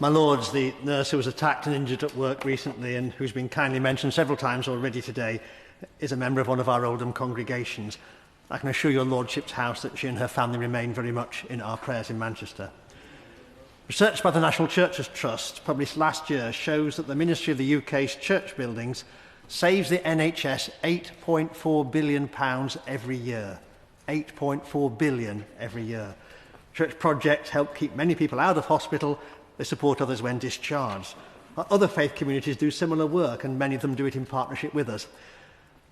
My lords, the nurse who was attacked and injured at work recently and who's been kindly mentioned several times already today is a member of one of our Oldham congregations. I can assure your lordship's house that she and her family remain very much in our prayers in Manchester. Research by the National Churches Trust, published last year, shows that the Ministry of the UK's church buildings saves the NHS £8.4 billion every year. £8.4 billion every year. Church projects help keep many people out of hospital. They support others when discharged. Other faith communities do similar work, and many of them do it in partnership with us.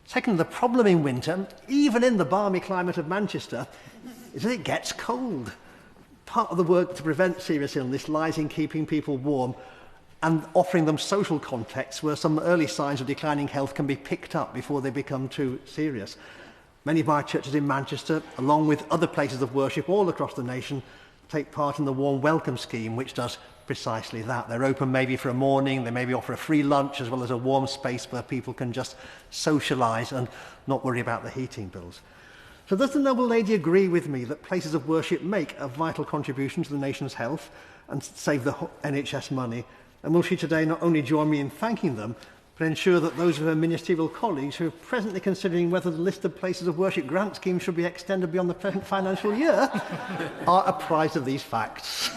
Second, the problem in winter, even in the balmy climate of Manchester, is that it gets cold. Part of the work to prevent serious illness lies in keeping people warm and offering them social contexts where some early signs of declining health can be picked up before they become too serious. Many of my churches in Manchester, along with other places of worship all across the nation, take part in the Warm Welcome Scheme, which does precisely that. They're open maybe for a morning, they maybe offer a free lunch as well as a warm space where people can just socialise and not worry about the heating bills. So does the noble lady agree with me that places of worship make a vital contribution to the nation's health and save the NHS money? And will she today not only join me in thanking them, but ensure that those of her ministerial colleagues who are presently considering whether the list of places of worship grant schemes should be extended beyond the present financial year are apprised of these facts?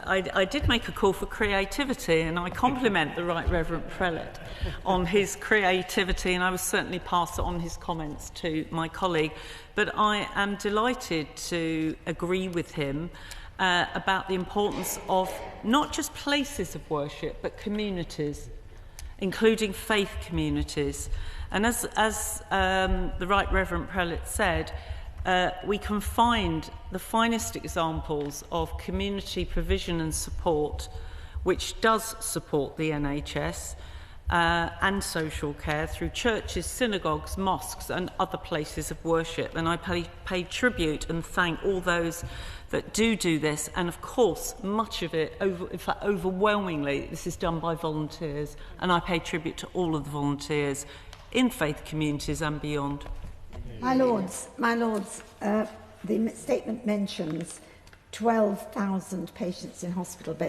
I did make a call for creativity, and I compliment the Right Reverend Prelate on his creativity, and I will certainly pass on his comments to my colleague. But I am delighted to agree with him about the importance of not just places of worship, but communities, including faith communities. And as the Right Reverend Prelate said, we can find the finest examples of community provision and support, which does support the NHS and social care through churches, synagogues, mosques and other places of worship. And I pay tribute and thank all those that do this. And of course, much of it, in fact overwhelmingly, this is done by volunteers. And I pay tribute to all of the volunteers in faith communities and beyond. My Lords, the statement mentions 12,000 patients in hospital beds.